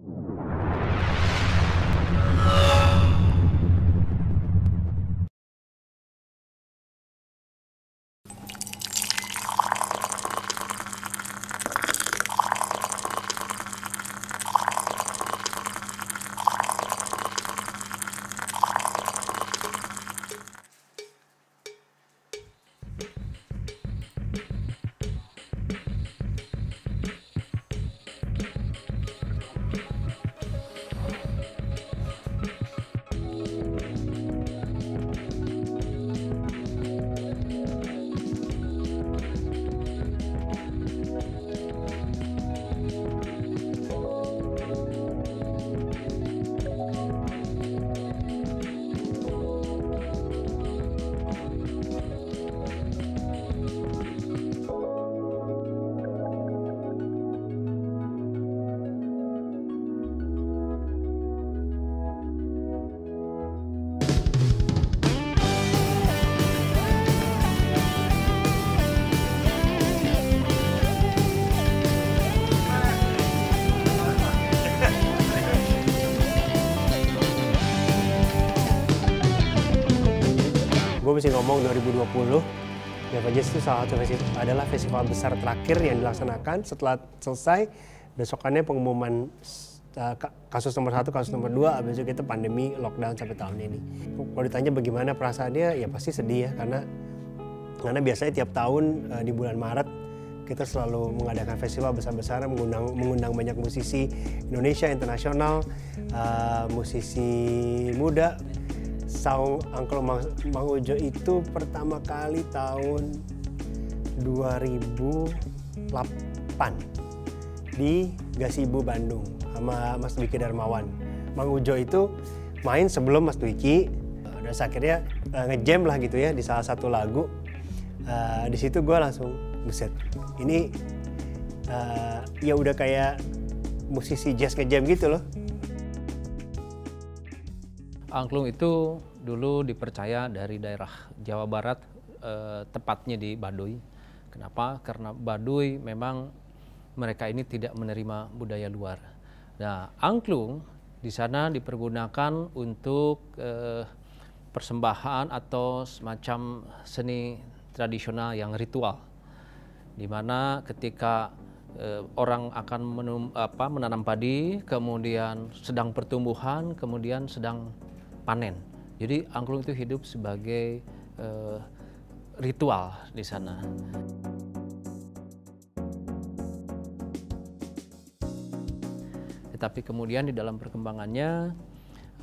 Gue mesti ngomong 2020, Java Jazz itu adalah festival besar terakhir yang dilaksanakan. Setelah selesai, besokannya pengumuman kasus nomor 1, kasus nomor 2, habis itu kita pandemi, lockdown sampai tahun ini. Kalau ditanya bagaimana perasaannya, ya pasti sedih ya, karena biasanya tiap tahun di bulan Maret kita selalu mengadakan festival besar-besaran, mengundang banyak musisi Indonesia, internasional, musisi muda. Saung Angklung Mang Ujo itu pertama kali tahun 2008 di Gazebo Bandung sama Mas Dwiki Darmawan. Mang Ujo itu main sebelum Mas Dwiki, dan akhirnya ngejam lah gitu ya di salah satu lagu. Di situ gue langsung buset, ini ya udah kayak musisi jazz ngejam gitu loh. Angklung itu dulu dipercaya dari daerah Jawa Barat, tepatnya di Baduy. Kenapa? Karena Baduy memang mereka ini tidak menerima budaya luar. Nah, angklung di sana dipergunakan untuk persembahan atau semacam seni tradisional yang ritual, di mana ketika orang akan menanam padi, kemudian sedang pertumbuhan, kemudian sedang panen. Jadi angklung itu hidup sebagai ritual di sana. Tetapi kemudian di dalam perkembangannya,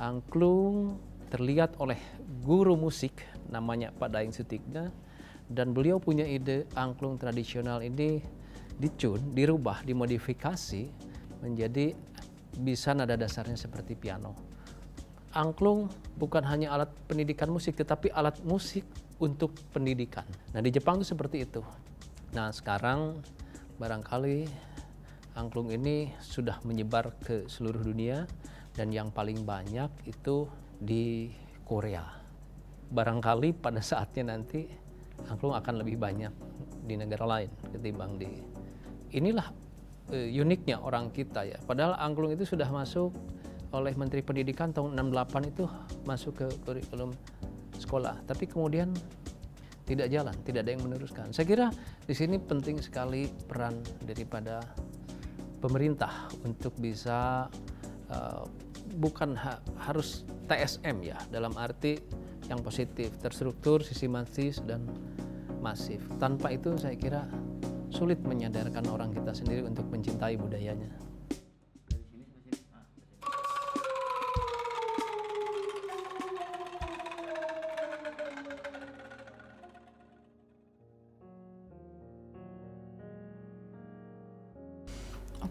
angklung terlihat oleh guru musik namanya Pak Daeng Sutikna, dan beliau punya ide angklung tradisional ini dirubah, dimodifikasi menjadi bisa nada dasarnya seperti piano. Angklung bukan hanya alat pendidikan musik, tetapi alat musik untuk pendidikan. Nah, di Jepang itu seperti itu. Nah, sekarang barangkali angklung ini sudah menyebar ke seluruh dunia, dan yang paling banyak itu di Korea. Barangkali pada saatnya nanti angklung akan lebih banyak di negara lain ketimbang di... Inilah uniknya orang kita ya. Padahal angklung itu sudah masuk oleh Menteri Pendidikan tahun 68 itu masuk ke kurikulum sekolah, tapi kemudian tidak jalan, tidak ada yang meneruskan. Saya kira di sini penting sekali peran daripada pemerintah untuk bisa bukan harus TSM ya, dalam arti yang positif, terstruktur, sistematis dan masif. Tanpa itu saya kira sulit menyadarkan orang kita sendiri untuk mencintai budayanya.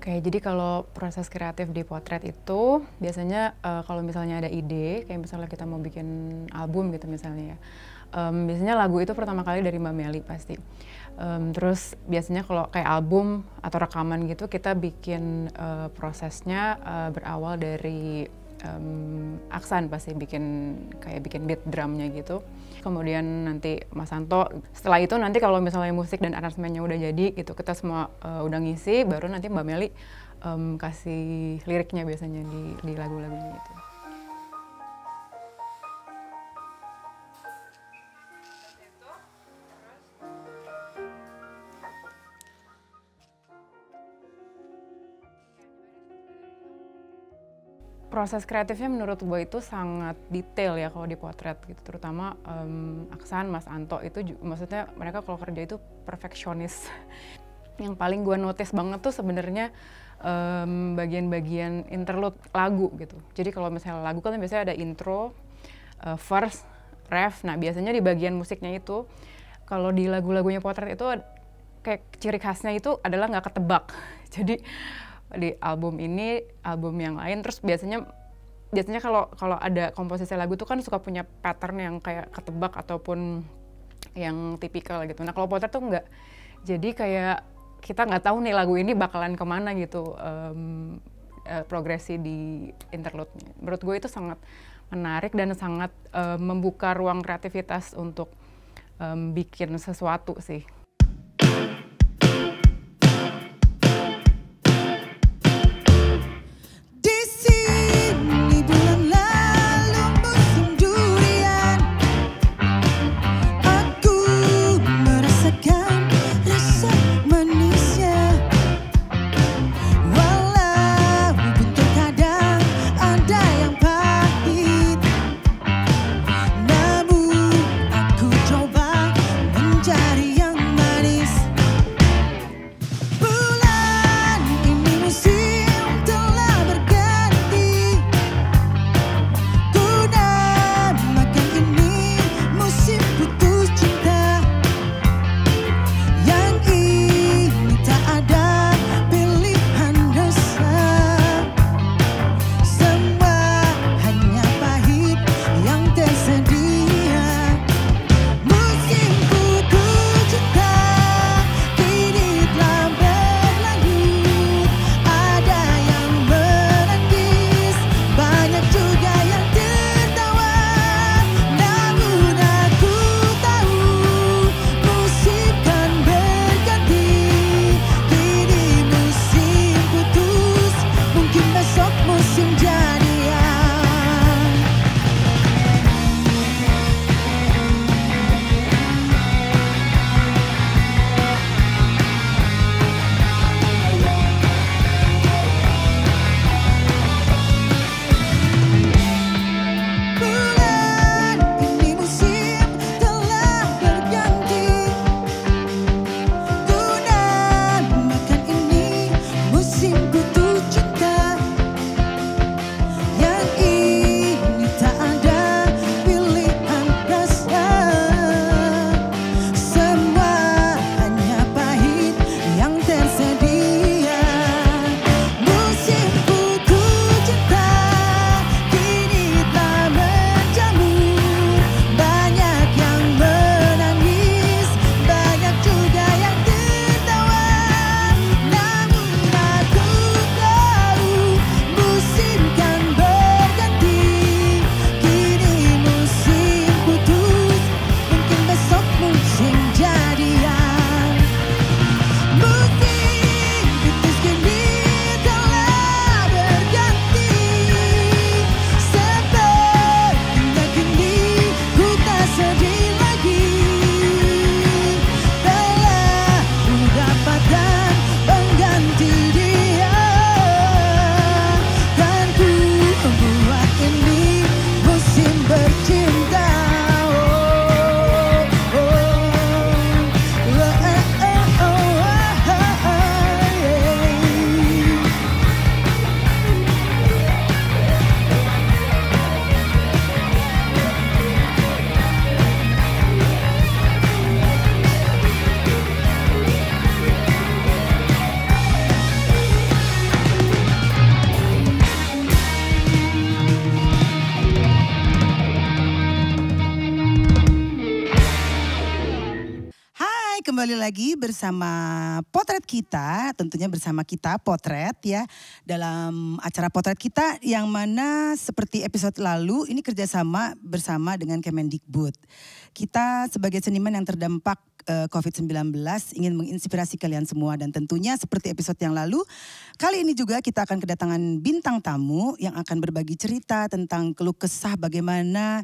Oke, jadi kalau proses kreatif di potret itu biasanya kalau misalnya ada ide, kayak misalnya kita mau bikin album gitu misalnya ya, biasanya lagu itu pertama kali dari Mbak Meli pasti. Terus biasanya kalau kayak album atau rekaman gitu, kita bikin prosesnya berawal dari Aksan pasti bikin beat drumnya gitu. Kemudian nanti Mas Santo, setelah itu nanti kalau misalnya musik dan aransemennya udah jadi gitu, kita semua udah ngisi, baru nanti Mbak Meli kasih liriknya biasanya di lagu-lagunya itu. Proses kreatifnya menurut gue itu sangat detail ya kalau di potret gitu, terutama Aksan, Mas Anto itu maksudnya mereka kalau kerja itu perfeksionis. Yang paling gue notice banget tuh sebenarnya bagian-bagian interlude lagu gitu. Jadi kalau misalnya lagu kan biasanya ada intro, verse, ref. Nah biasanya di bagian musiknya itu, kalau di lagu-lagunya potret itu kayak ciri khasnya itu adalah nggak ketebak. Jadi di album ini, album yang lain, terus biasanya kalau ada komposisi lagu tuh kan suka punya pattern yang kayak ketebak ataupun yang tipikal gitu. Nah kalau potret tuh enggak, jadi kayak kita nggak tahu nih lagu ini bakalan kemana gitu progresi di interlude-nya. Menurut gue itu sangat menarik dan sangat membuka ruang kreativitas untuk bikin sesuatu sih. Namun aku coba mencari yang kembali lagi bersama Potret Kita, tentunya bersama kita Potret ya. Dalam acara Potret Kita yang mana seperti episode lalu ini kerjasama bersama dengan Kemendikbud. Kita sebagai seniman yang terdampak COVID-19 ingin menginspirasi kalian semua dan tentunya seperti episode yang lalu, kali ini juga kita akan kedatangan bintang tamu yang akan berbagi cerita tentang keluh kesah bagaimana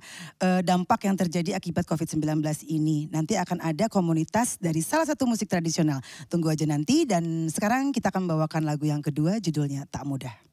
dampak yang terjadi akibat COVID-19 ini. Nanti akan ada komunitas dari salah satu musik tradisional. Tunggu aja nanti dan sekarang kita akan membawakan lagu yang kedua judulnya Tak Mudah.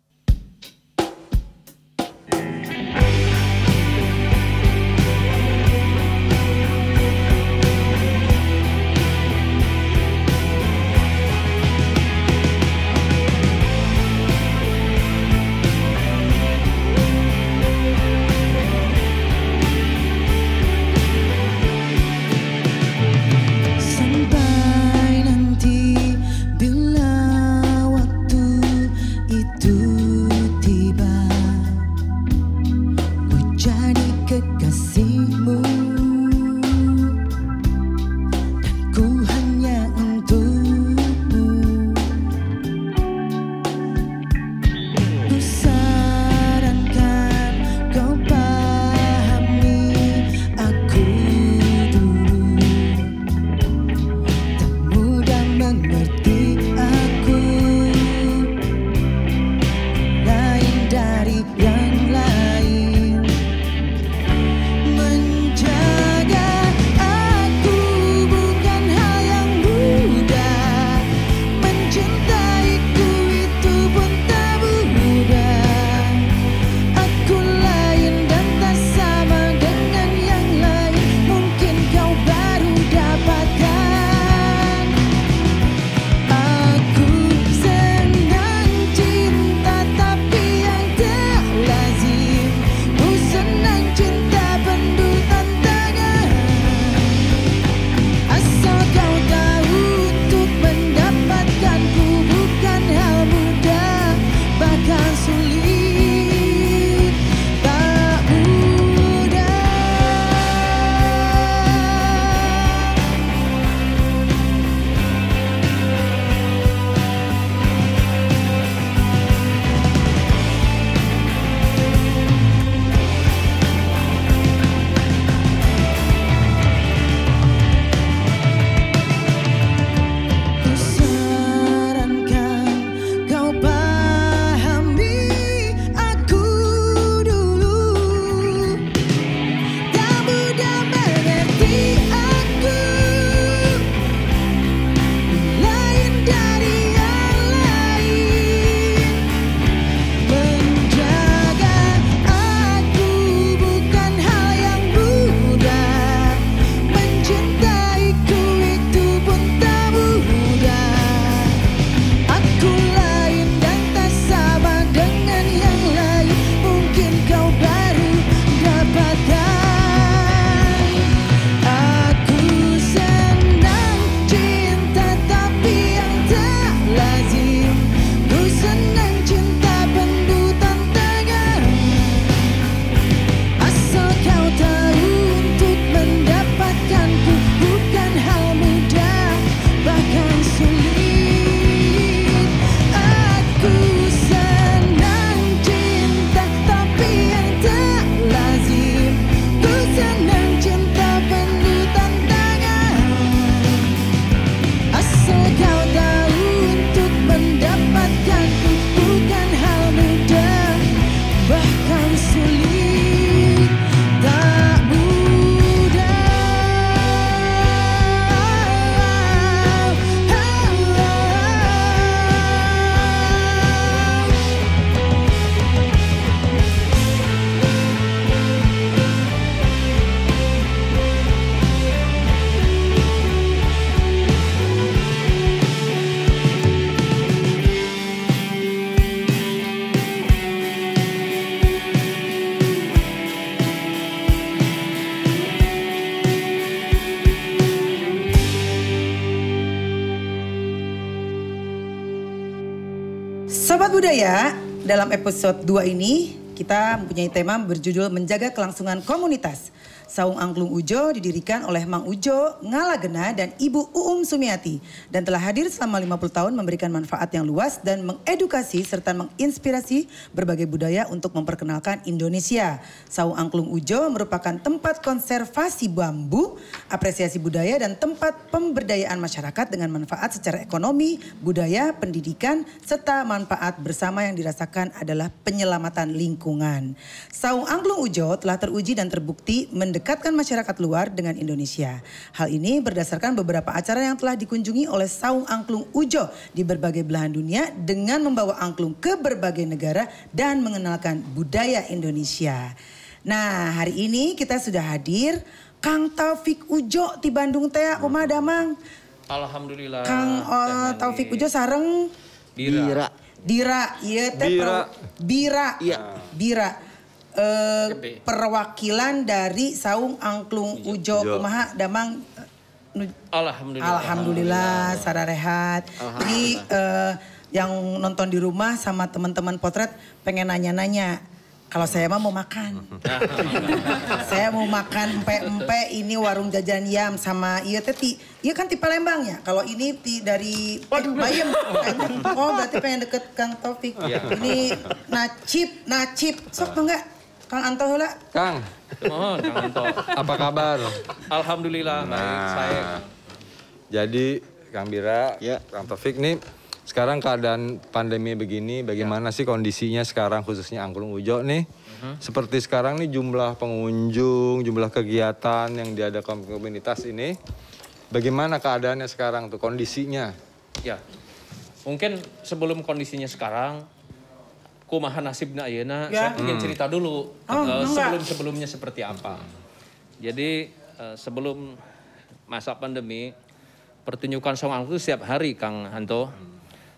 Sobat Budaya, dalam episode 2 ini kita mempunyai tema berjudul Menjaga Kelangsungan Komunitas. Saung Angklung Ujo didirikan oleh Mang Ujo Ngalagena dan Ibu Uum Sumiati dan telah hadir selama 50 tahun memberikan manfaat yang luas dan mengedukasi serta menginspirasi berbagai budaya untuk memperkenalkan Indonesia. Saung Angklung Ujo merupakan tempat konservasi bambu, apresiasi budaya dan tempat pemberdayaan masyarakat dengan manfaat secara ekonomi, budaya, pendidikan, serta manfaat bersama yang dirasakan adalah penyelamatan lingkungan. Saung Angklung Ujo telah teruji dan terbukti mendekatkan masyarakat luar dengan Indonesia. Hal ini berdasarkan beberapa acara yang telah dikunjungi oleh Saung Angklung Ujo di berbagai belahan dunia dengan membawa angklung ke berbagai negara dan mengenalkan budaya Indonesia. Nah, hari ini kita sudah hadir Kang Taufik Ujo di Bandung teh, kumaha damang? Alhamdulillah. Kang Taufik Ujo sareng Bira. Dira, iya teh Bira. Iya. Bira. Perwakilan dari Saung Angklung Ujo. Kumaha damang? Alhamdulillah, sararehat. Ini yang nonton di rumah sama teman-teman potret pengen nanya-nanya. Kalau saya mah mau makan. Saya mau makan empe-empe ini warung jajan Yam sama iya teh iya kan di Palembang ya. Kalau ini dari Bayem. Oh berarti pengen deket Kang Taufik. Ini nacip. Sok tuh enggak? Kang Anto heula. Kang. Oh, Kang Anto. Apa kabar? Alhamdulillah baik saya. Jadi Kang Bira, Kang Taufik nih sekarang keadaan pandemi begini, bagaimana sih kondisinya sekarang khususnya Angklung Ujo nih? Seperti sekarang nih jumlah pengunjung, jumlah kegiatan yang diadakan komunitas ini, bagaimana keadaannya sekarang tuh kondisinya? Ya, mungkin sebelum kondisinya sekarang, kumaha nasibna ayeuna, saya ingin cerita dulu sebelum-sebelumnya seperti apa. Jadi sebelum masa pandemi, pertunjukan Saung Angklung itu setiap hari Kang Hanto.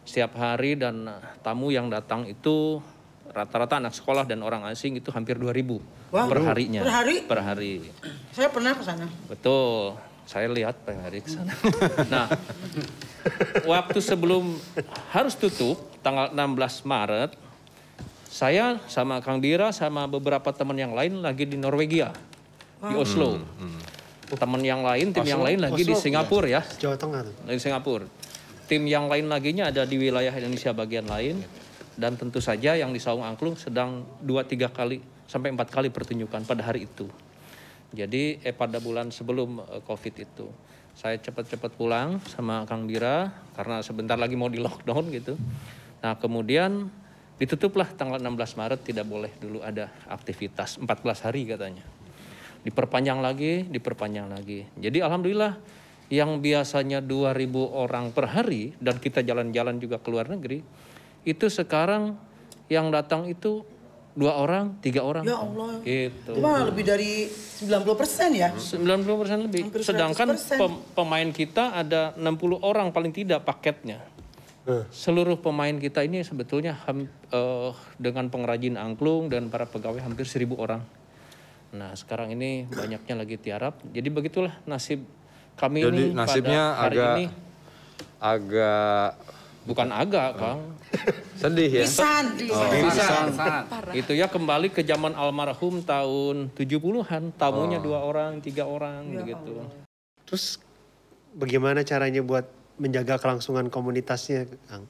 Setiap hari dan tamu yang datang itu rata-rata anak sekolah dan orang asing itu hampir 2.000 per harinya. Per hari? Saya pernah ke sana. Betul. Saya lihat per hari ke sana. Nah, waktu sebelum harus tutup tanggal 16 Maret, saya sama Kang Bira sama beberapa teman yang lain lagi di Norwegia, di Oslo. Teman yang lain, tim yang lain lagi di Singapura ya. Jawa Tengah tuh. Di Singapura. Tim yang lain laginya ada di wilayah Indonesia bagian lain. Dan tentu saja yang di Saung Angklung sedang 2-3 kali sampai 4 kali pertunjukan pada hari itu. Jadi pada bulan sebelum COVID itu. Saya cepat-cepat pulang sama Kang Bira karena sebentar lagi mau di lockdown gitu. Nah kemudian ditutuplah tanggal 16 Maret tidak boleh dulu ada aktivitas 14 hari katanya. Diperpanjang lagi. Jadi alhamdulillah yang biasanya 2.000 orang per hari dan kita jalan-jalan juga ke luar negeri, itu sekarang yang datang itu 2 orang, 3 orang. Ya Allah. Gitu. Itu mah lebih dari 90% ya? 90% lebih. Hampir 100%. Sedangkan pemain kita ada 60 orang paling tidak paketnya. Seluruh pemain kita ini sebetulnya dengan pengrajin angklung dan para pegawai hampir 1.000 orang. Nah sekarang ini banyaknya lagi tiarap. Jadi begitulah nasib kami. Jadi ini nasibnya pada hari ini. Bukan Kang. Sedih ya? Pisan. Itu ya kembali ke zaman almarhum tahun 70-an. Tamunya 2 orang, 3 orang begitu. Terus bagaimana caranya buat menjaga kelangsungan komunitasnya, Kang?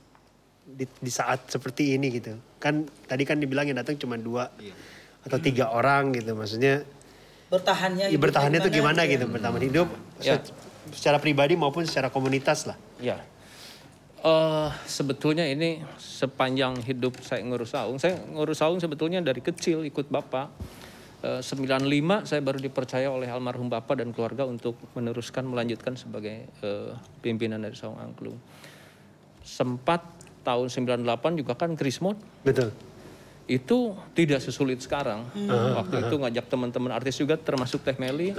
Di saat seperti ini gitu. Kan tadi kan dibilang yang datang cuma 2 atau 3 orang gitu. Maksudnya bertahannya itu gimana gitu, bertahan hidup secara pribadi maupun secara komunitas lah. Ya. Sebetulnya ini sepanjang hidup saya ngurus saung sebetulnya dari kecil ikut Bapak. 95 saya baru dipercaya oleh almarhum Bapak dan keluarga untuk melanjutkan sebagai pimpinan dari Saung Angklung. Sempat tahun 98 juga kan Krismon. Betul. Itu tidak sesulit sekarang. Waktu itu ngajak teman-teman artis juga termasuk Teh Meli.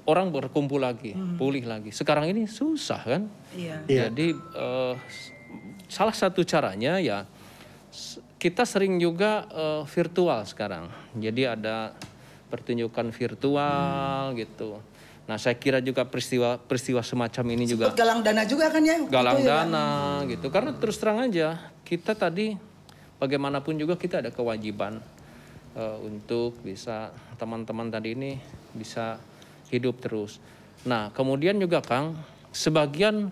Orang berkumpul lagi, pulih lagi. Sekarang ini susah kan? Jadi salah satu caranya ya kita sering juga virtual sekarang. Jadi ada pertunjukan virtual gitu. Nah saya kira juga peristiwa semacam ini juga. Galang dana juga kan ya? Galang dana gitu. Karena terus terang aja kita tadi bagaimanapun juga kita ada kewajiban untuk bisa teman-teman tadi ini bisa hidup terus. Nah, kemudian juga Kang, sebagian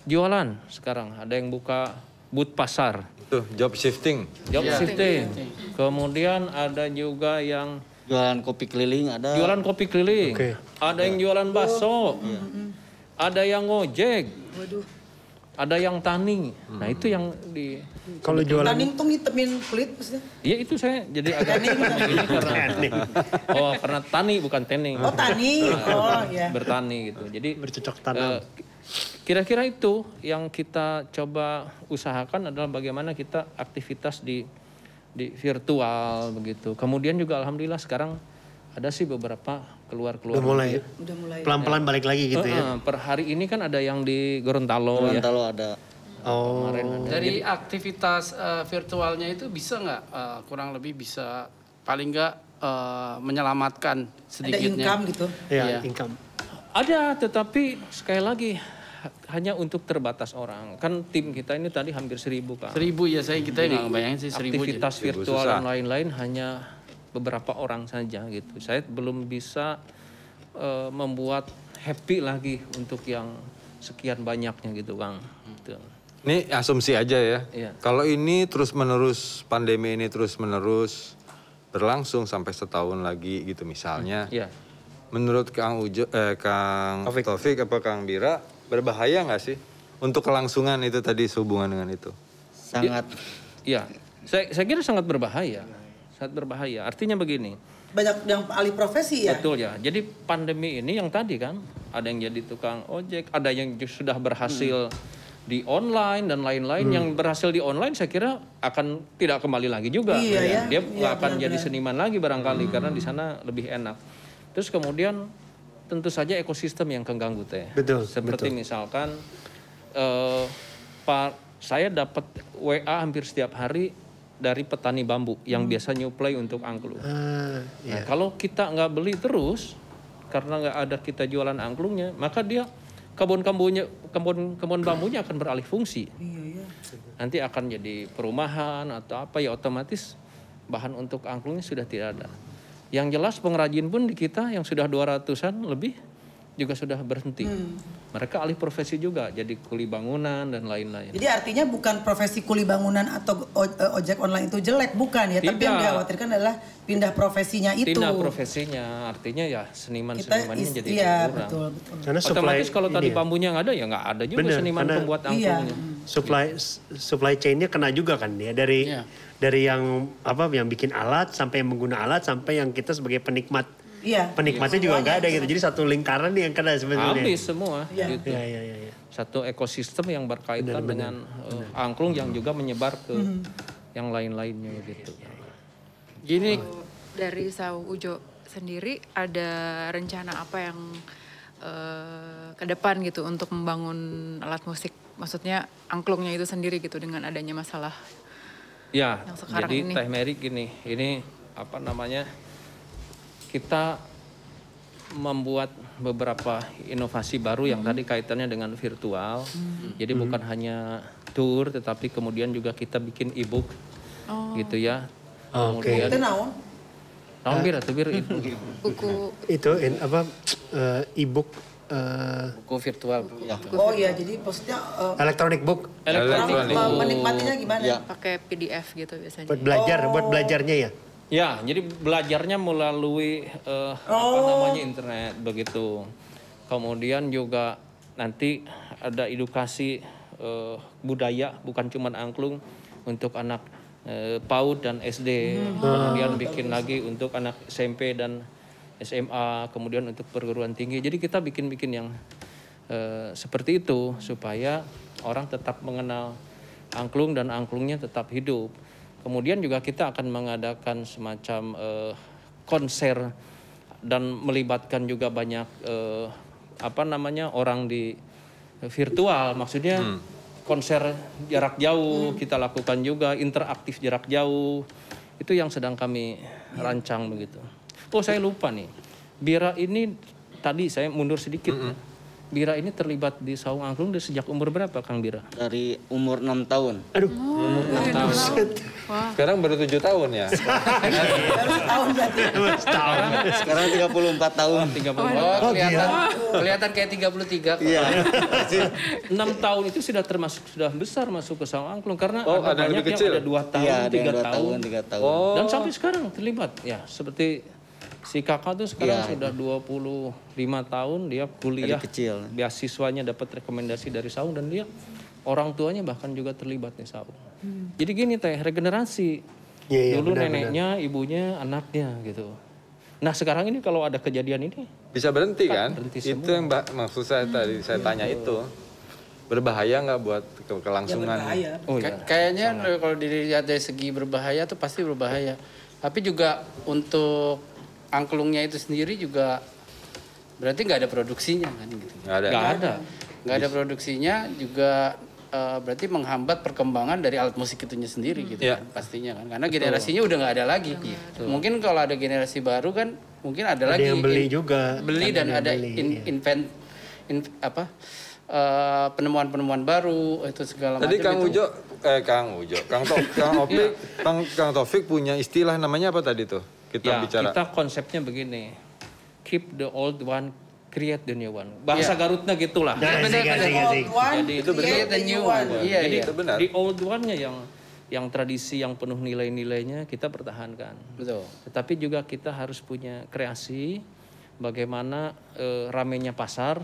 jualan sekarang ada yang buka booth pasar. Tuh, job shifting. Job shifting. Kemudian ada juga yang Jualan kopi keliling ada. jualan kopi keliling. Oke. Ada yang jualan bakso. Ada yang ngojek. Ada yang tani. Nah, itu yang di Kalau jualan Taning tuh ngitemin kulit maksudnya. Iya itu saya jadi agak ini karena tani bukan tening. Oh tani, oh ya. Bertani gitu. Jadi bercocok tanam. kira-kira itu yang kita coba usahakan adalah bagaimana kita aktivitas di virtual begitu. Kemudian juga alhamdulillah sekarang ada sih beberapa keluar-keluar. Udah mulai ya? Udah mulai. Pelan-pelan balik lagi gitu ya? Per hari ini kan ada yang di Gorontalo ya. Gorontalo ada. Oh. Dari aktivitas virtualnya itu bisa nggak kurang lebih bisa paling nggak menyelamatkan Ada sedikitnya. income gitu. Ya, Iya. income. Ada, tetapi sekali lagi hanya untuk terbatas orang. Kan tim kita ini tadi hampir 1.000 kan. 1.000 ya kita nggak bayangin sih 1.000 aja. Aktivitas virtual susah. dan lain-lain hanya beberapa orang saja gitu. Saya belum bisa membuat happy lagi untuk yang sekian banyaknya gitu Kang. Gitu. Ini asumsi aja ya. Iya. Kalau ini terus-menerus, pandemi ini terus-menerus berlangsung sampai setahun lagi gitu misalnya. Iya. Menurut Kang Kang Taufik apa Kang Bira, berbahaya nggak sih untuk kelangsungan itu tadi sehubungan dengan itu? Sangat. Iya. Saya kira sangat berbahaya. Sangat berbahaya. Artinya begini. Banyak yang alih profesi ya. Betul ya. Jadi pandemi ini yang tadi kan ada yang jadi tukang ojek, ada yang sudah berhasil di online dan lain-lain. Yang berhasil di online saya kira akan tidak kembali lagi juga. Iya, ya. Dia Iya, nggak akan benar-benar. jadi seniman lagi barangkali karena di sana lebih enak. Terus kemudian tentu saja ekosistem yang keganggu teh. Betul, Seperti misalkan saya dapat WA hampir setiap hari dari petani bambu yang biasa nyuplai untuk angklung. Nah, kalau kita nggak beli terus karena nggak ada kita jualan angklungnya, maka dia kebun bambunya akan beralih fungsi. Nanti akan jadi perumahan atau apa ya, otomatis bahan untuk angklungnya sudah tidak ada. Yang jelas pengrajin pun di kita yang sudah 200-an lebih juga sudah berhenti. Mereka alih profesi juga, jadi kuli bangunan dan lain-lain. Jadi artinya bukan profesi kuli bangunan atau ojek online itu jelek, bukan ya. Tapi yang Tidak. dikhawatirkan adalah pindah profesinya itu. Pindah profesinya, artinya ya seniman-senimannya jadi iya, berkurang. betul, betul. Karena Otomatis kalau tadi ini ya, bambunya nggak ada ya nggak ada juga Bener, seniman karena- pembuat Iya. angklungnya. supply chain-nya kena juga kan ya, dari Iya. dari yang yang bikin alat sampai yang mengguna alat sampai yang kita sebagai penikmat. Iya. Penikmatnya juga nggak ada gitu. Jadi satu lingkaran nih yang kena sebetulnya. Habis semua. Iya. Gitu. Iya. Satu ekosistem yang berkaitan dengan angklung yang juga menyebar ke yang lain-lainnya gitu. Gini Dari Sau Ujo sendiri ada rencana apa yang ke depan gitu untuk membangun alat musik, maksudnya angklungnya itu sendiri gitu dengan adanya masalah Ya, yang sekarang jadi ini. Teh Mary gini, ini apa namanya? Kita membuat beberapa inovasi baru yang tadi kaitannya dengan virtual. Jadi bukan hanya tour, tetapi kemudian juga kita bikin e-book, gitu ya. Oke. Kemudian, Itu naon? tahun bir atau bir e-book. buku Itu e-book buku virtual. Oh iya, jadi maksudnya electronic book Elektronik. menikmatinya gimana? Ya. pakai PDF gitu biasanya. buat belajar, buat belajarnya ya. Ya, jadi belajarnya melalui apa namanya internet begitu. Kemudian juga nanti ada edukasi budaya, bukan cuma angklung untuk anak PAUD dan SD. Kemudian bikin lagi untuk anak SMP dan SMA, kemudian untuk perguruan tinggi. Jadi kita bikin yang seperti itu supaya orang tetap mengenal angklung dan angklungnya tetap hidup. Kemudian juga kita akan mengadakan semacam konser dan melibatkan juga banyak orang di virtual. Maksudnya konser jarak jauh kita lakukan juga, interaktif jarak jauh. Itu yang sedang kami rancang begitu. Oh saya lupa nih, Bira ini tadi saya mundur sedikit. Ya. Bira ini terlibat di saung angklung dari sejak umur berapa, Kang Bira? Dari umur 6 tahun. Aduh. Umur 6 tahun. Sekarang baru 7 tahun ya? Sekarang 34 tahun. 34. Oh, kelihatan kayak 33. Iya. 6 tahun itu sudah besar masuk ke saung angklung karena ada ada yang banyak lebih kecil? yang ada 2 tahun, Iya, ada 3 yang 2 tahun. tahun, 3 tahun. Oh. Dan sampai sekarang terlibat. Ya, seperti si kakak tuh sekarang sudah 25 tahun, dia kuliah. Dari kecil. Beasiswanya dapat rekomendasi dari saung dan dia orang tuanya bahkan juga terlibat di saung. Jadi gini teh, regenerasi. Iya, Dulu benar, neneknya, ibunya, anaknya gitu. Nah sekarang ini kalau ada kejadian ini Bisa berhenti kan? berhenti Itu yang maksud saya tadi, saya tanya itu. Berbahaya nggak buat kelangsungan? oh ya. Kayaknya kalau dilihat dari segi berbahaya tuh pasti berbahaya. Tapi juga untuk angklungnya itu sendiri juga berarti nggak ada produksinya kan gitu. Nggak ada. Nggak ada. Produksinya juga berarti menghambat perkembangan dari alat musik itunya sendiri gitu Iya. kan pastinya kan. Karena generasinya udah nggak ada lagi. Mungkin kalau ada generasi baru kan mungkin ada lagi yang beli juga. beli dan ada penemuan-penemuan baru itu segala macam. Tadi Kang itu. Kang Taufik punya istilah namanya apa tadi tuh? Kita bicara. Kita konsepnya begini, keep the old one, create the new one. Bahasa Garutnya gitulah. Asik. Jadi Itu benar. Create a new one. Iya, Jadi iya. Itu benar. di old one-nya yang tradisi yang penuh nilai-nilainya kita pertahankan. Betul. Tetapi juga kita harus punya kreasi bagaimana ramenya pasar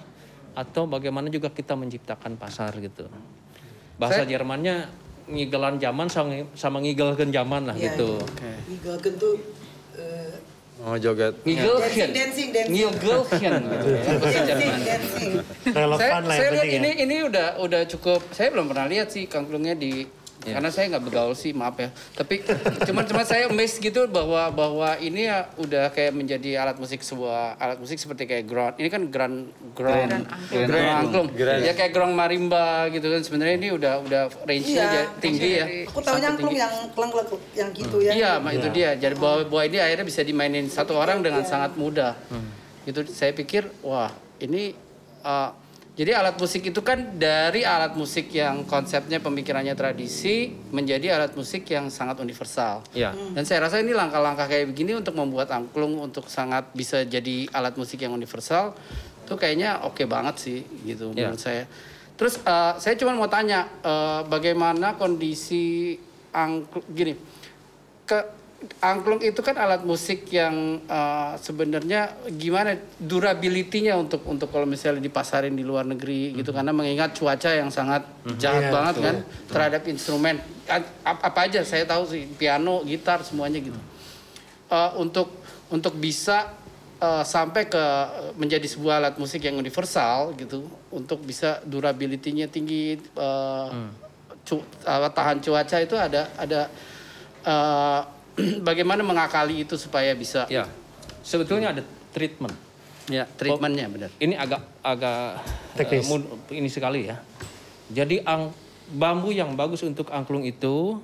atau bagaimana juga kita menciptakan pasar gitu. Bahasa Jermannya ngigelan zaman sama ngigelkeun zaman lah gitu. Ngigelkeun tuh Oh joget. Ngigelkeun. dancing. Ngigelkeun gitu ya. Bahasa Jerman. dancing. Relevan lah Saya yang lihat penting ya. ini udah cukup. Saya belum pernah lihat sih angklungnya karena saya nggak bergaul sih, maaf ya. Tapi cuma saya amazed gitu bahwa ini ya udah kayak menjadi sebuah alat musik seperti kayak grand. Ini kan grand angklung. Ya kayak grand marimba gitu kan. Sebenarnya ini udah range-nya tinggi ya. Aku tahunya angklung yang kleng yang gitu ya. Iya, itu dia. Jadi bahwa ini akhirnya bisa dimainin satu orang dengan sangat mudah. Gitu saya pikir, wah, ini jadi alat musik itu kan dari alat musik yang konsepnya pemikirannya tradisi menjadi alat musik yang sangat universal. Ya. Dan saya rasa ini langkah-langkah kayak begini untuk membuat angklung untuk sangat bisa jadi alat musik yang universal itu kayaknya oke banget sih gitu menurut saya. Terus saya cuma mau tanya bagaimana kondisi angklung angklung itu kan alat musik yang sebenarnya gimana durability-nya untuk kalau misalnya dipasarin di luar negeri gitu karena mengingat cuaca yang sangat jahat banget kan terhadap instrumen apa aja saya tahu sih piano, gitar semuanya gitu. Untuk bisa sampai ke menjadi sebuah alat musik yang universal gitu untuk bisa durability-nya tinggi tahan cuaca itu ada bagaimana mengakali itu supaya bisa? Ya, sebetulnya ada treatment. Ya, treatmentnya benar. Ini agak teknis. Ini sekali ya. Jadi bambu yang bagus untuk angklung itu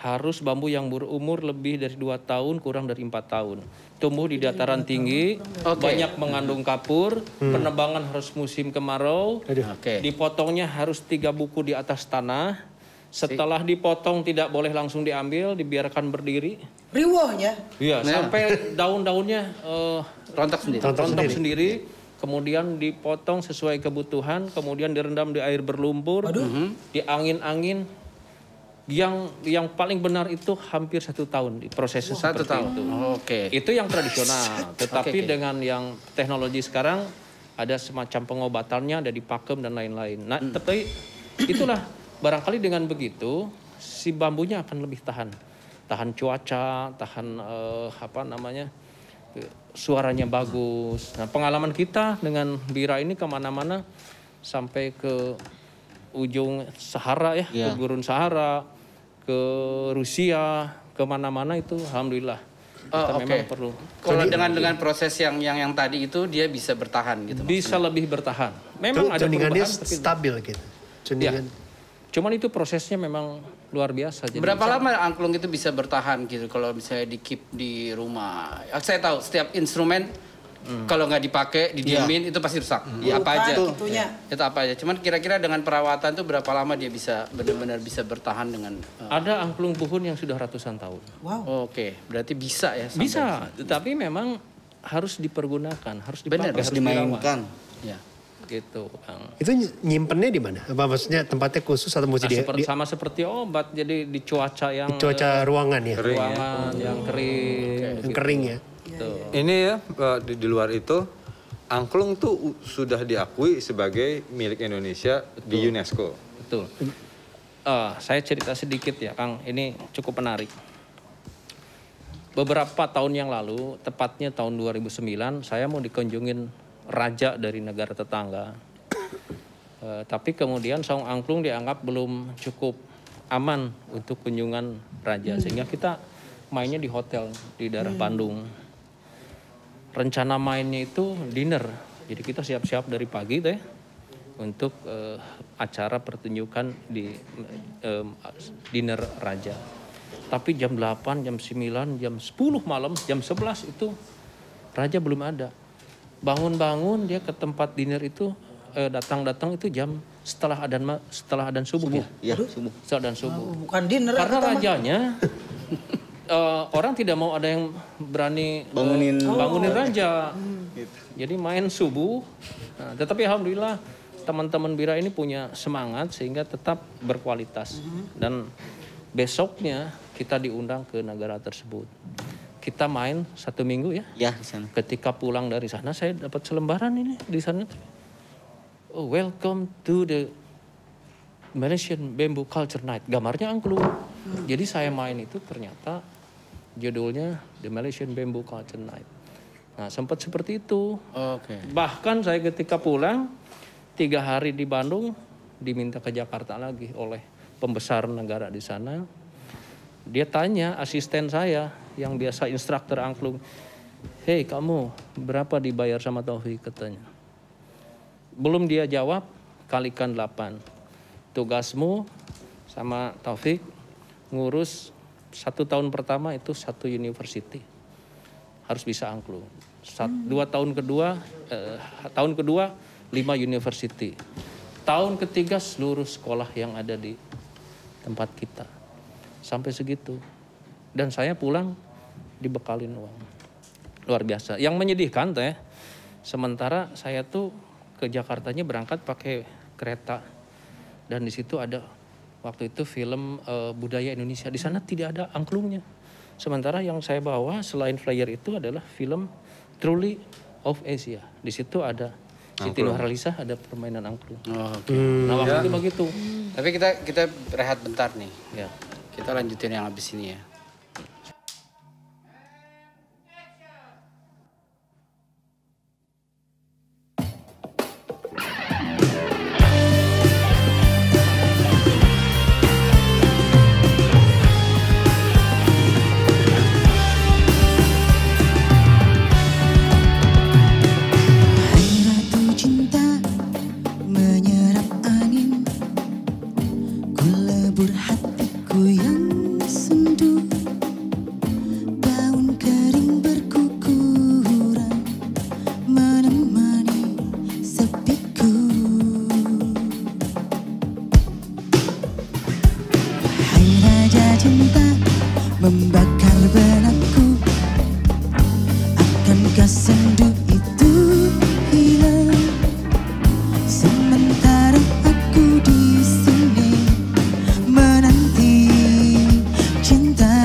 harus bambu yang berumur lebih dari 2 tahun, kurang dari 4 tahun. Tumbuh di dataran tinggi, banyak mengandung kapur, penebangan harus musim kemarau, dipotongnya harus 3 buku di atas tanah. Setelah dipotong tidak boleh langsung diambil, dibiarkan berdiri. Riwohnya. Iya, sampai daun-daunnya rontok sendiri. Kemudian dipotong sesuai kebutuhan, kemudian direndam di air berlumpur, di angin-angin. Yang paling benar itu hampir 1 tahun di proses seperti itu. Itu yang tradisional. Tetapi dengan yang teknologi sekarang ada semacam pengobatannya, ada dipakem dan lain-lain. Nah, tapi itulah. Barangkali dengan begitu si bambunya akan lebih tahan cuaca, tahan suaranya bagus. Nah pengalaman kita dengan Bira ini kemana-mana sampai ke ujung Sahara ya, ke gurun Sahara, ke Rusia, kemana-mana itu alhamdulillah. Kita memang perlu. Kalau dengan proses yang tadi itu dia bisa bertahan gitu. Bisa lebih bertahan. Memang ada Tuningannya perubahan stabil gitu. Cuman itu prosesnya memang luar biasa. Jadi berapa lama angklung itu bisa bertahan gitu kalau misalnya di keep di rumah? Saya tahu setiap instrumen Kalau nggak dipakai, didiemin itu pasti rusak. Apa aja. Itu apa aja. Cuman kira-kira dengan perawatan tuh berapa lama dia bisa benar-benar bisa bertahan dengan Ada angklung puhun yang sudah ratusan tahun. Wow. Oke, berarti bisa ya. Bisa, tapi memang harus dipergunakan, harus dipakai, harus dimainkan. Ya. Gitu, Kang. Itu nyimpennya di mana? Apa maksudnya tempatnya khusus atau mesti sama seperti obat, jadi di cuaca yang cuaca ruangan ya? Ruangan yang kering. Yang kering ya? Ini ya di luar itu angklung tuh sudah diakui sebagai milik Indonesia di UNESCO. Betul. Saya cerita sedikit ya, Kang. Ini cukup menarik. Beberapa tahun yang lalu, tepatnya tahun 2009, saya mau dikunjungin raja dari negara tetangga. Tapi kemudian saung angklung dianggap belum cukup aman untuk kunjungan raja. Sehingga kita mainnya di hotel di daerah Bandung. Rencana mainnya itu dinner. Jadi kita siap-siap dari pagi teh untuk acara pertunjukan di dinner raja. Tapi jam 8, jam 9, jam 10 malam, jam 11 itu raja belum ada. Bangun-bangun dia ke tempat dinner itu datang itu jam setelah adan subuh. Iya, subuh. Setelah adan subuh. Bukan dinner. Karena rajanya orang tidak mau ada yang berani bangunin raja. Gitu. Jadi main subuh. Nah, tetapi alhamdulillah teman-teman Bira ini punya semangat sehingga tetap berkualitas. Dan besoknya kita diundang ke negara tersebut. Kita main 1 minggu ya. Ya, di sana. Ketika pulang dari sana saya dapat selembaran ini di sana. Oh, welcome to the Malaysian Bamboo Culture Night. Gambarnya angklung. Jadi saya main itu ternyata judulnya The Malaysian Bamboo Culture Night. Nah, sempat seperti itu. Oke. Bahkan saya ketika pulang 3 hari di Bandung diminta ke Jakarta lagi oleh pembesar negara di sana. Dia tanya asisten saya yang biasa instruktur angklung, "Hei kamu, berapa dibayar sama Taufik?" katanya. Belum dia jawab, kalikan 8. Tugasmu sama Taufik ngurus 1 tahun pertama itu 1 university. Harus bisa angklung. 2 tahun kedua, tahun kedua 5 university. Tahun ketiga seluruh sekolah yang ada di tempat kita. Sampai segitu. Dan saya pulang dibekalin uang. Luar biasa. Yang menyedihkan teh, sementara saya tuh ke Jakartanya berangkat pakai kereta. Dan di situ ada waktu itu film budaya Indonesia. Di sana tidak ada angklungnya. Sementara yang saya bawa selain flyer itu adalah film Truly of Asia. Di situ ada Siti Nurhaliza, ada permainan angklung. Nah waktu itu begitu. Tapi kita rehat bentar nih. Ya. Kita lanjutin yang habis ini ya. Membakar benakku, akankah sendu itu hilang? Sementara aku di sini menanti cinta.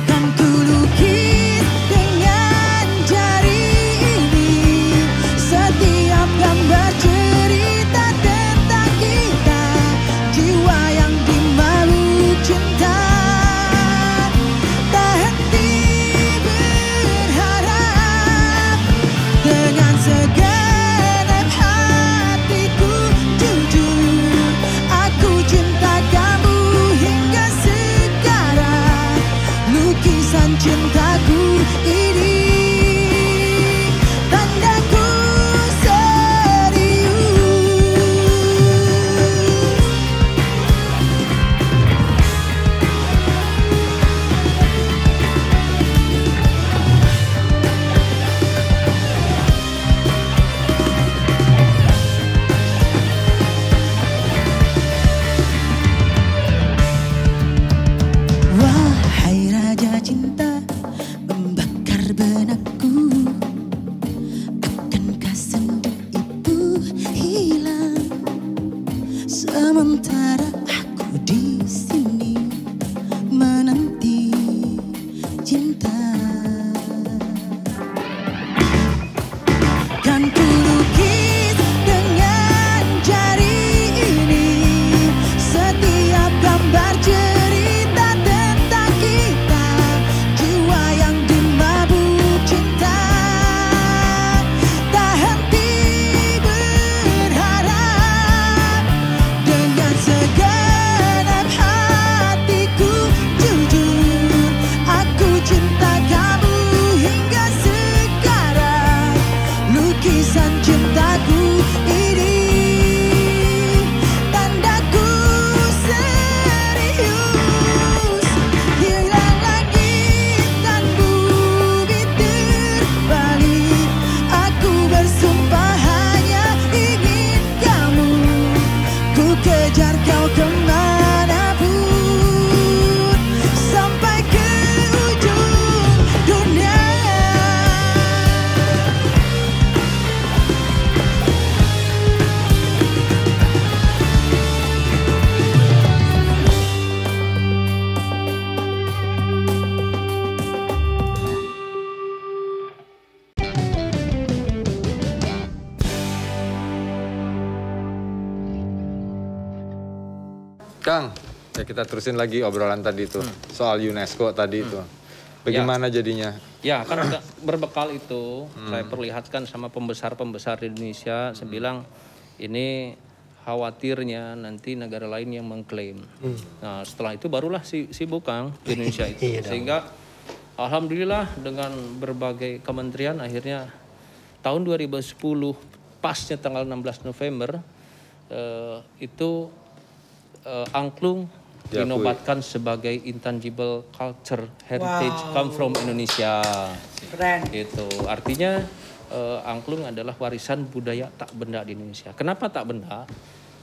Kan ku lukis dengan jari ini setiap gambar cerita tentang kita, jiwa yang di malam Kang, ya kita terusin lagi obrolan tadi itu soal UNESCO tadi itu. Bagaimana jadinya? Ya, kan berbekal itu saya perlihatkan sama pembesar-pembesar di Indonesia. Saya bilang ini khawatirnya nanti negara lain yang mengklaim. Nah, setelah itu barulah sibuk Kang di Indonesia itu. Sehingga alhamdulillah dengan berbagai kementerian akhirnya tahun 2010 pasnya tanggal 16 November itu angklung dinobatkan sebagai intangible culture heritage come from Indonesia. Keren. Itu artinya angklung adalah warisan budaya tak benda di Indonesia. Kenapa tak benda?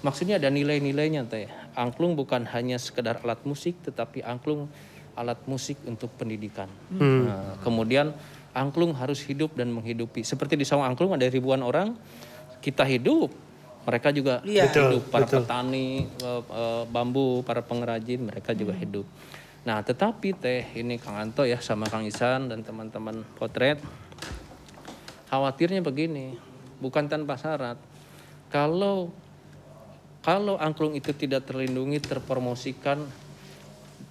Maksudnya ada nilai-nilainya teh. Angklung bukan hanya sekedar alat musik, tetapi angklung alat musik untuk pendidikan. Nah, kemudian angklung harus hidup dan menghidupi. Seperti di Saung Angklung ada ribuan orang, kita hidup. Mereka juga hidup, para petani bambu, para pengrajin, mereka juga hidup. Nah, tetapi teh ini Kang Anto ya sama Kang Isan dan teman-teman potret, khawatirnya begini, bukan tanpa syarat. Kalau angklung itu tidak terlindungi, terpromosikan,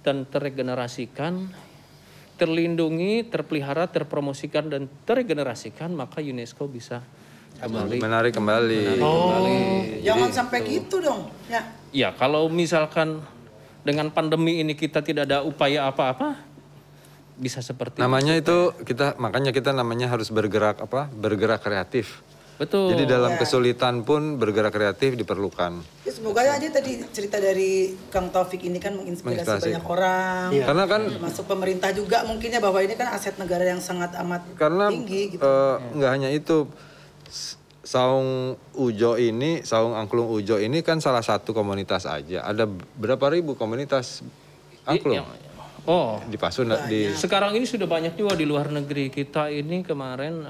dan terregenerasikan, terlindungi, terpelihara, terpromosikan, dan terregenerasikan, maka UNESCO bisa menarik kembali. Jangan sampai gitu dong. Ya, kalau misalkan dengan pandemi ini kita tidak ada upaya apa-apa, bisa seperti namanya itu makanya kita namanya harus bergerak kreatif. Betul. Jadi dalam kesulitan pun bergerak kreatif diperlukan. Ya, semoga aja tadi cerita dari Kang Taufik ini kan menginspirasi banyak orang. Karena kan masuk pemerintah juga mungkinnya bahwa ini kan aset negara yang sangat amat tinggi gitu. Nggak hanya itu. Saung Angklung Ujo ini kan salah satu komunitas aja. Ada berapa ribu komunitas angklung? Di Pasundan. Sekarang ini sudah banyak juga di luar negeri. Kita ini kemarin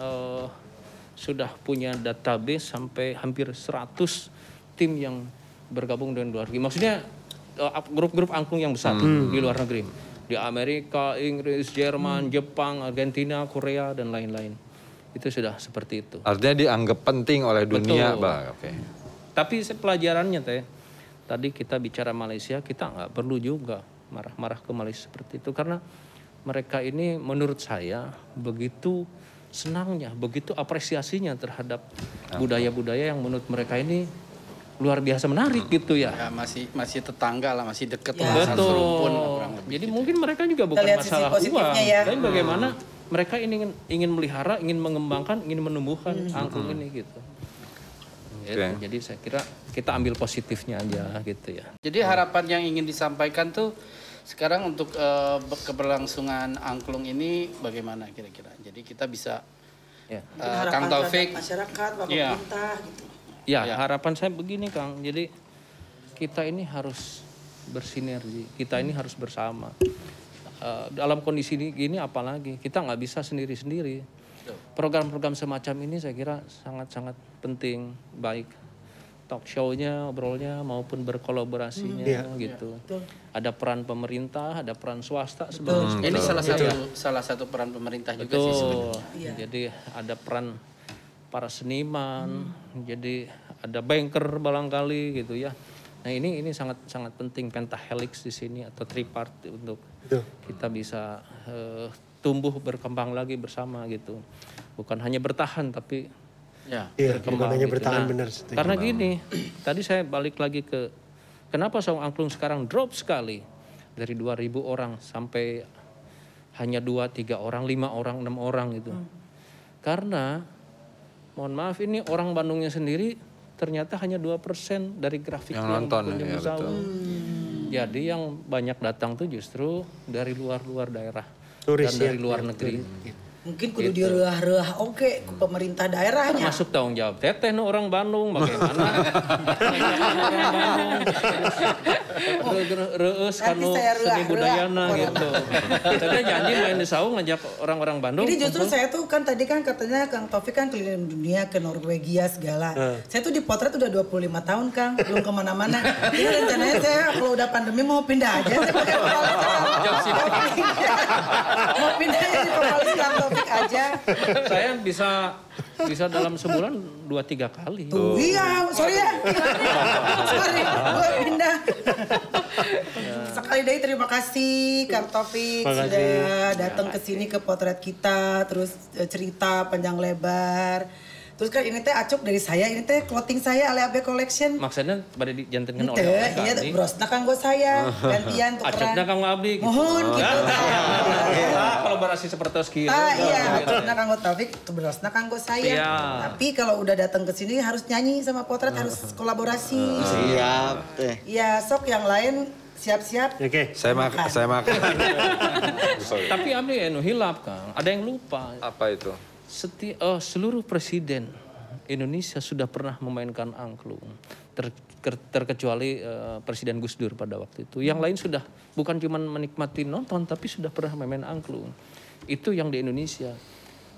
sudah punya database sampai hampir 100 tim yang bergabung dengan luar negeri. Maksudnya grup-grup angklung yang besar di luar negeri. Di Amerika, Inggris, Jerman, Jepang, Argentina, Korea, dan lain-lain. Itu sudah seperti itu. Artinya dianggap penting oleh dunia. Tapi pelajarannya tadi kita bicara Malaysia, kita nggak perlu juga marah-marah ke Malaysia seperti itu. Karena mereka ini menurut saya begitu senangnya, begitu apresiasinya terhadap budaya-budaya yang menurut mereka ini luar biasa menarik gitu ya. Masih tetangga lah, masih deket lah. Betul. Jadi mungkin mereka juga bukan masalah uang. Tapi bagaimana mereka ingin melihara, ingin mengembangkan, ingin menumbuhkan angklung ini gitu. Jadi saya kira kita ambil positifnya aja gitu ya. Jadi harapan yang ingin disampaikan tuh sekarang untuk keberlangsungan angklung ini bagaimana kira-kira? Jadi kita bisa Kang Taufik, masyarakat, pemerintah gitu. Ya, harapan saya begini Kang. Jadi kita ini harus bersinergi, kita ini harus bersama. Dalam kondisi ini apalagi kita nggak bisa sendiri-sendiri. Program-program semacam ini saya kira sangat-sangat penting, baik talk show-nya, obrolnya maupun berkolaborasinya gitu. Ada peran pemerintah, ada peran swasta sebenarnya. Ini salah satu peran pemerintah juga sih sebenarnya. Jadi ada peran para seniman, jadi ada banker barangkali gitu ya. Nah ini sangat penting pentahelix di sini atau tripart untuk kita bisa tumbuh berkembang lagi bersama gitu. Bukan hanya bertahan tapi berkembang. Hanya gitu. bertahan benar. Karena gini, tadi saya balik lagi ke kenapa Saung Angklung sekarang drop sekali dari 2.000 orang sampai hanya 2-3 orang, 5 orang, 6 orang gitu. Karena mohon maaf ini orang Bandungnya sendiri ternyata hanya 2% dari grafik yang nonton punya Saung. Jadi yang banyak datang tuh justru dari luar daerah turis dan dari luar negeri. Mungkin kudu direah-reah ke pemerintah daerahnya. Termasuk tanggung jawab teteh no orang Bandung bagaimana? Reus kanu seni budayana gitu. Tadi janji main di Saung ngajak orang-orang Bandung. Ini justru saya tuh kan tadi kan katanya Kang Taufik kan keliling dunia ke Norwegia segala. Saya tuh di potret udah 25 tahun Kang, belum kemana-mana. Ini rencananya saya kalau udah pandemi mau pindah aja. Mau pindah jadi vokalis Kang Taufik. Taufik aja. Saya bisa dalam sebulan 2-3 kali. Iya, sorry ya. Sorry, gue pindah. Sekali lagi terima kasih Kang Taufik sudah datang ke sini ke potret kita, terus cerita panjang lebar. Terus kan ini teh acuk dari saya, ini teh clothing saya Ale Abe Collection. Maksudnya pada dijantenkan oleh iya, brosna kanggo saya, gantian tukeran. Acuknya kanggo abdi. Mohon gitu. Kolaborasi seperti itu. Iya, acuknya kanggo Taufik, brosna kanggo saya. Tapi kalau udah datang ke sini harus nyanyi sama potret, harus kolaborasi. Siap teh. Iya, sok yang lain siap-siap. Oke. Saya makan. Tapi abdi anu hilap Kang, ada yang lupa. Apa itu? Seluruh presiden Indonesia sudah pernah memainkan angklung, terkecuali Presiden Gus Dur pada waktu itu. Yang lain sudah bukan cuma menikmati nonton, tapi sudah pernah memain angklung. Itu yang di Indonesia.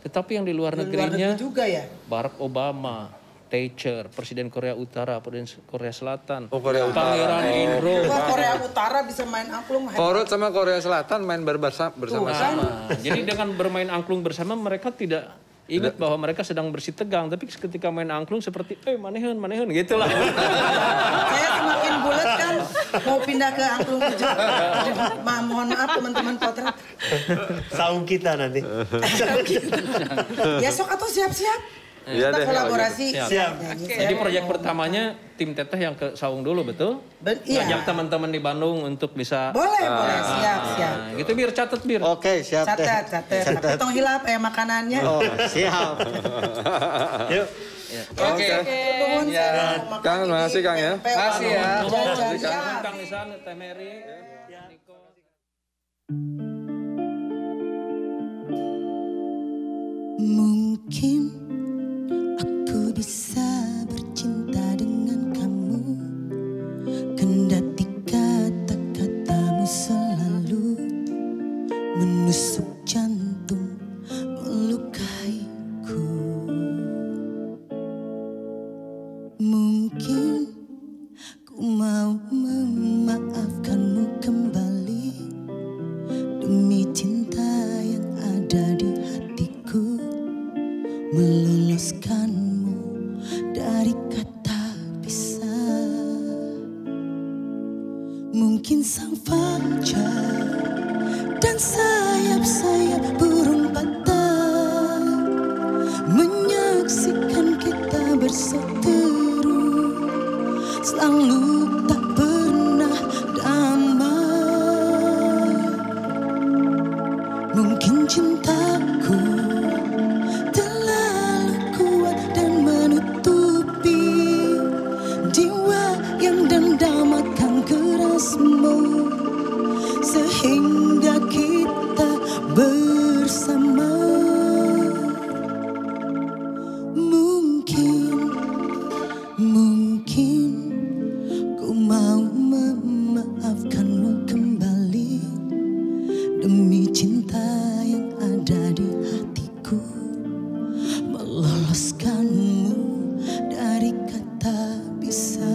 Tetapi yang di luar negerinya juga ya? Barack Obama, Thatcher, Presiden Korea Utara, Presiden Korea Selatan, Korea Utara. Pangeran Indro. Wah, Korea Utara bisa main angklung. Korut sama Korea Selatan main bersama-sama. Jadi dengan bermain angklung bersama mereka tidak ingat bahwa mereka sedang bersih tegang, tapi ketika main angklung seperti manehan gitulah. Saya semakin bulat kan mau pindah ke angklung tujuh. Mohon maaf teman-teman potret. Saung kita nanti. Ya sok atau siap-siap. Iya Kita deh, kolaborasi. Siap. Jadi proyek pertamanya tim Teteh yang ke Saung dulu, betul? Iya. Ngajak teman-teman di Bandung untuk bisa... Boleh, siap. Nah, gitu Bir, catat Bir. Oke, siap teh. Catat. Tapi tong hilap makanannya. Oh, siap. Yuk. Oke. Nuhun, saya mau makan Kang, ini makasih, Kang, ya. tempe, Makasih ya. jajan, Kang siap. Kang Isan, Teh Mary, Niko. Mungkin aku bisa bercinta dengan kamu, kendati kata-katamu selalu menusuk jantung, melukaiku. Mungkin ku mau memaafkanmu kembali demi cinta yang ada di hatiku, meloloskanmu dari kata pisah. Mungkin sang fajar dan sayap-sayap burung patah menyaksikan kita berseteru, selalu tak pernah damai. Mungkin cintaku terlalu kuat dan menutupi jiwa yang dendam akan kerasmu, sehingga kita bersama. Mungkin ku mau memaafkanmu kembali demi cinta yang ada di hatiku, meloloskanmu dari kata bisa.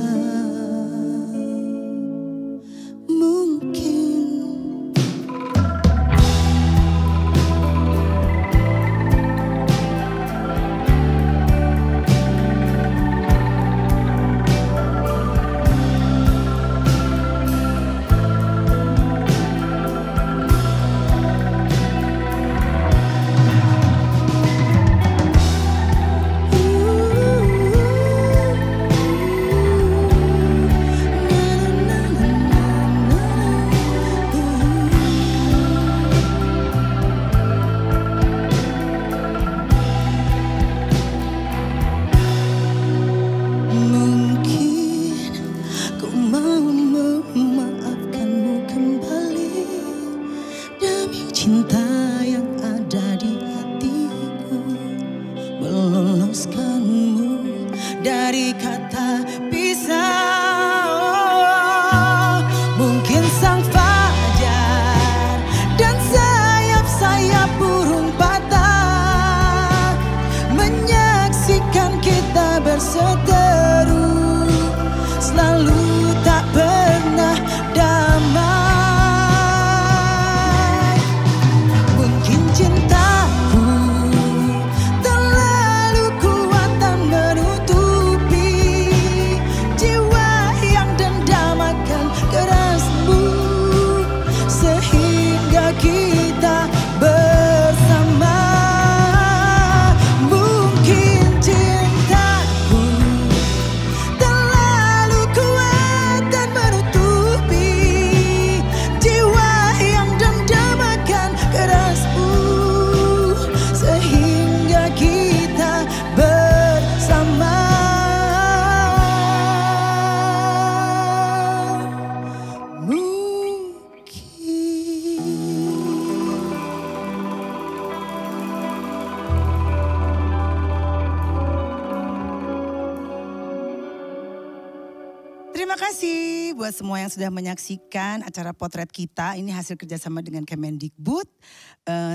Mungkin ku mau memaafkanmu kembali demi cinta yang ada di hatiku, meloloskanmu dari kata pisah. Mungkin sang fajar dan sayap-sayap burung patah menyaksikan kita berseteru, selalu tak pernah damai. kasih buat semua yang sudah menyaksikan acara potret kita. Ini hasil kerjasama dengan Kemendikbud.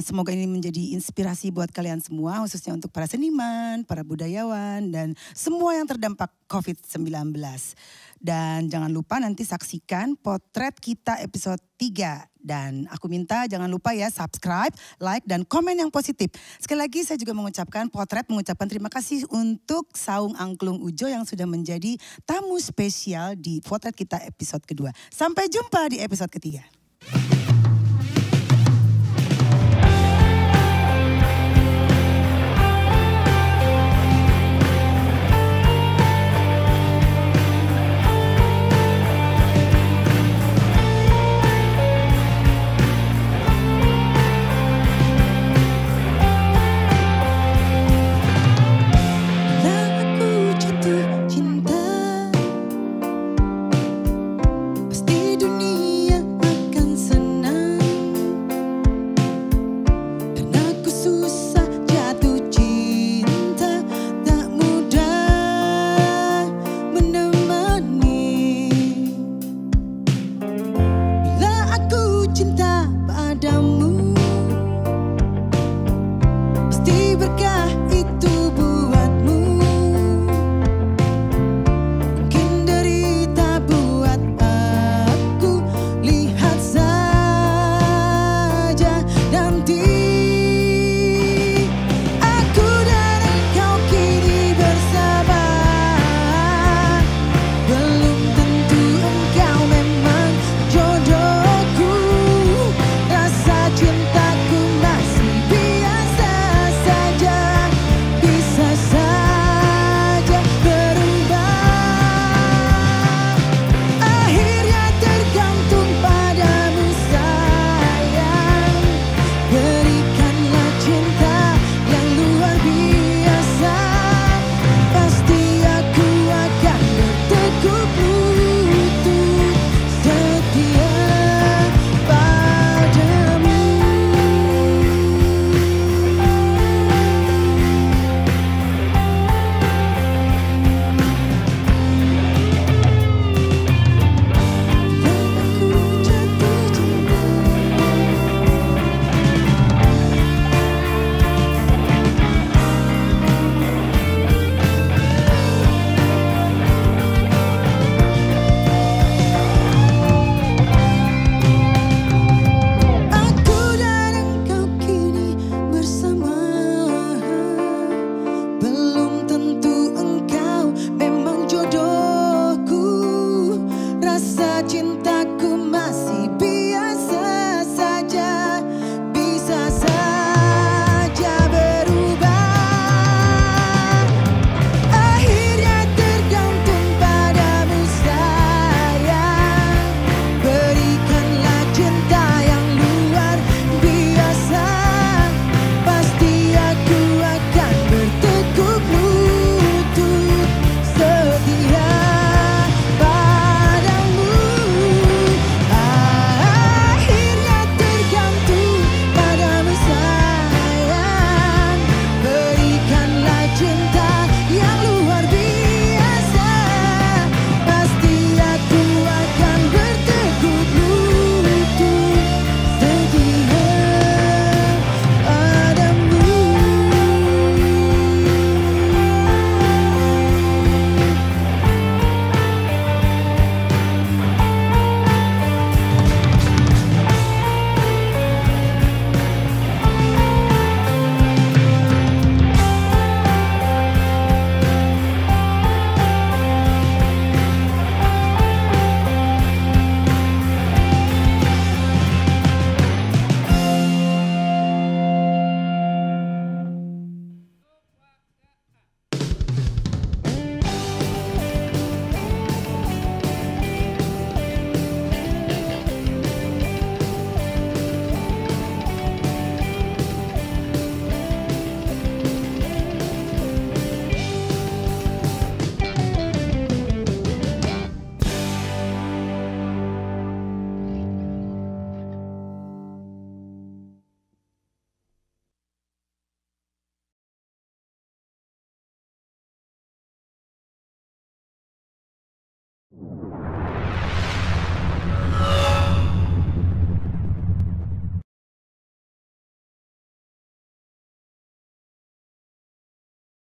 Semoga ini menjadi inspirasi buat kalian semua, khususnya untuk para seniman, para budayawan, dan semua yang terdampak COVID-19. Dan jangan lupa nanti saksikan potret kita episode 3. Dan aku minta jangan lupa ya subscribe, like, dan komen yang positif. Sekali lagi saya juga mengucapkan terima kasih untuk Saung Angklung Ujo yang sudah menjadi tamu spesial di potret kita episode kedua. Sampai jumpa di episode ketiga.